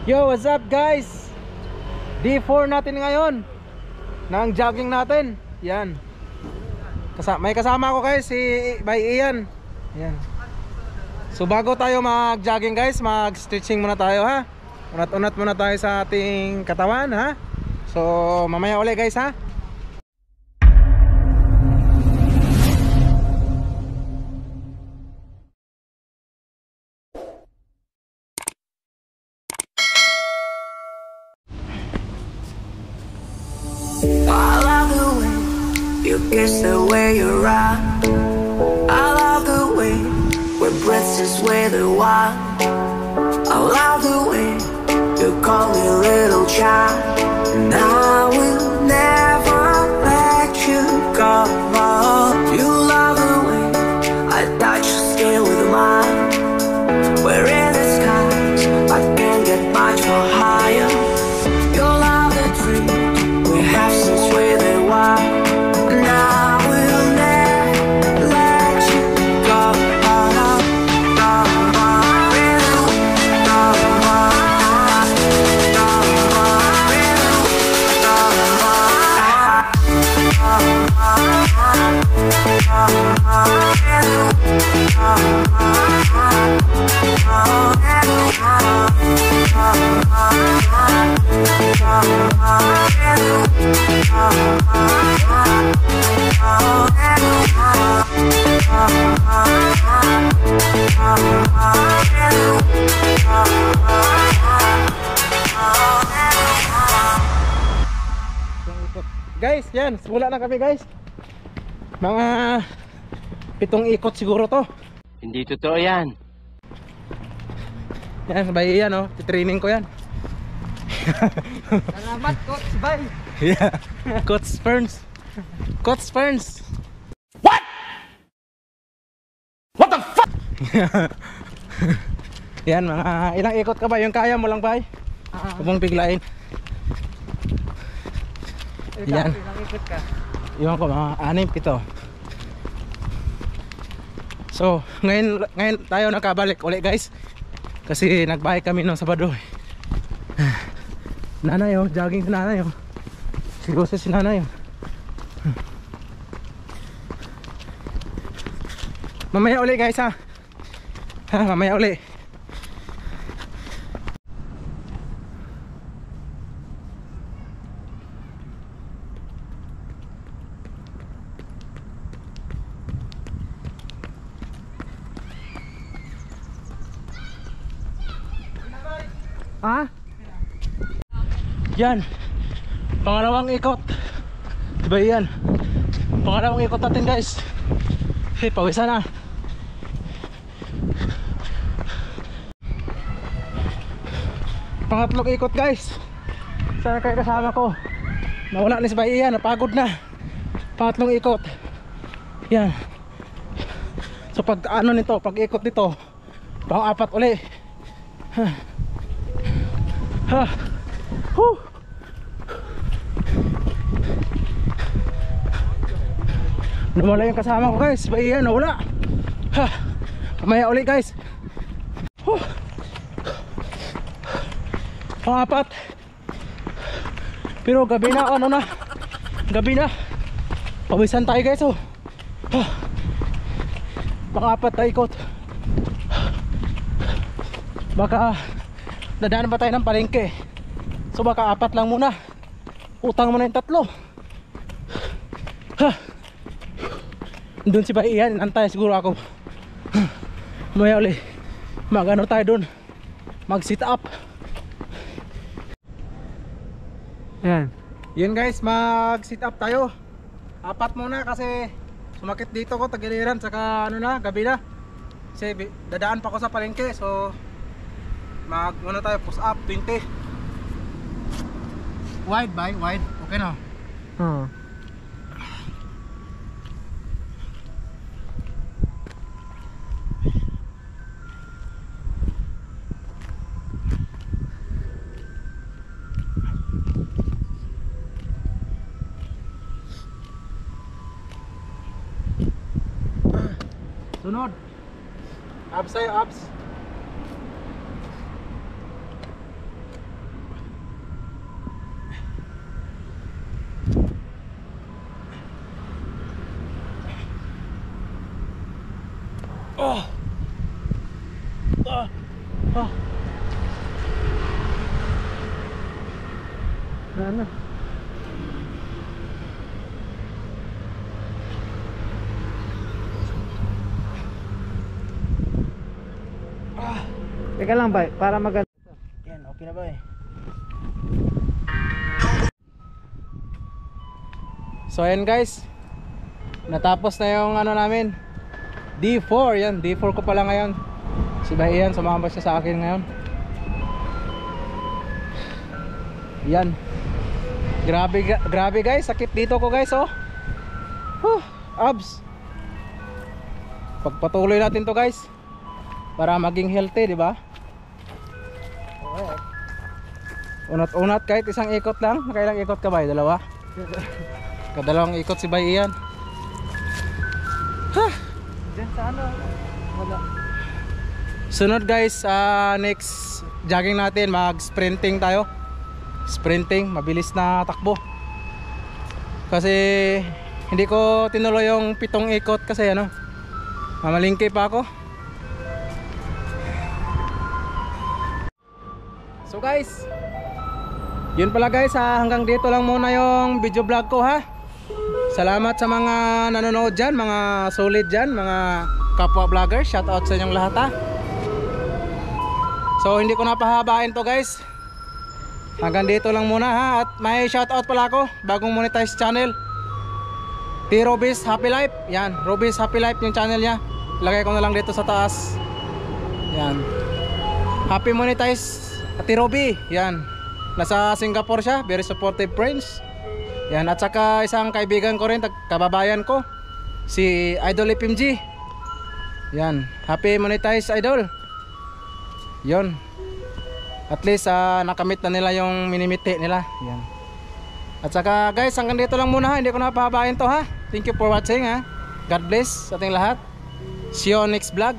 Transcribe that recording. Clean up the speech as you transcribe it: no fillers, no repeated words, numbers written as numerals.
Yo, what's up guys? D4 natin ngayon ng jogging natin. Yan. May kasama ko guys, si by Ian. Yan. So bago tayo mag-jogging guys, mag-stretching muna tayo ha. Unat-unat muna tayo sa ating katawan ha. So mamaya ulit guys ha. I love the way you kiss the way you rock. I love the way we're breaths is with the wild. I love the way you call me little child. And I will never let you go. You love the way I touch your skin with mine. We're in the skies, I can't get much more higher. You love the dream we have since we're the wild. And I will never let you go. Guys, yan, simula na kami guys. Mga 7 ikot siguro to. Hindi totoo yan. Yan, sabay yan oh, titraining ko yan. Salamat coach, bye. Yeah, Coach Ferns. Coach Ferns. What? What the fuck? Yan, mga ilang ikot ka ba? Yung kaya mo lang ba? Huwag mong biglain. Yan. Ikot ka. Iwan ko mga 6, 7. So, ngayon tayo nakabalik ulit guys. Kasi nagbayad kami ng Sabado. Nanay oh, jogging si nanay oh. Siguro si nanay oh. Mamaya ulit guys ha. Mamaya ulit. Ha? Yan. Pangalawang ikot. Diba yan? Pangalawang ikot natin guys. Hey, pawisan na. Pangatlong ikot guys. Sana kayo kasama ko. Nawala na si Bay Ian, napagod na. Pangatlong ikot. Yan. So pag ano nito, pag ikot nito, pang-4 uli. Nawala yung kasama ko guys. Bay Ian, nawala. Kamaya uli guys. Pang-4. Pero gabi na, ano na, gabi na. Pawisan tayo guys oh. Pang-4 na ikot. Baka dadaan pa tayo ng palengke. So baka 4 lang muna. Utang muna yung 3. Doon si Bay Ian, antay siguro ako. Mamaya ulit mag-ano tayo doon, mag sit up. Yan. Yan guys, mag sit up tayo. 4 muna kasi sumakit dito ko, tagiliran, saka ano na, gabi na. Kasi dadaan pa ako sa palengke. So mag muna tayo, push up 20. Wide by wide, okay na. Sunod. Abs tayo, abs. Ano? Teka lang ba, para maganda. Yan, okay na ba eh. So ayan guys, natapos na yung ano namin, D4. Yan, D4 ko pala ngayon. Si Bahian, sumama siya sa akin ngayon. Yan. Grabe guys, sakit dito ko guys, oh. Abs. Pagpatuloy natin to guys, para maging healthy, di ba? Unat-unat kahit isang ikot lang. Nakailang ikot ka ba? Dalawa? Kadalawang ikot si Bay Ian. Diyan sa ano? Wala. Sunod guys, next jogging natin, mag-sprinting tayo. Sprinting, mabilis na takbo. Kasi hindi ko tinuloy yung 7 ikot kasi ano, mamalingki pa ako. So guys, yun pala guys, hanggang dito lang muna yung video vlog ko ha. Salamat sa mga nanonood dyan, mga solid dyan, mga kapwa vlogger. Shout out sa inyong lahat ha. So hindi ko napahabain to guys, hanggang dito lang muna ha. At may shout out pala ako, bagong monetize channel, T. Robis Happy Life. Yan, Robis Happy Life yung channel nya. Lagay ko na lang dito sa taas. Yan, happy monetize Ate Robby, yan. Nasa Singapore siya, very supportive friends. Yan, at saka isang kaibigan ko rin, kababayan ko, si Idol FMG. Yan, happy monetize Idol. Yon. At least nakamit na nila yung minimiti nila. Yan. At saka guys, hanggang dito lang muna ha. Hindi ko na pahabain to ha. Thank you for watching ha. God bless sa ating lahat. See you on next vlog.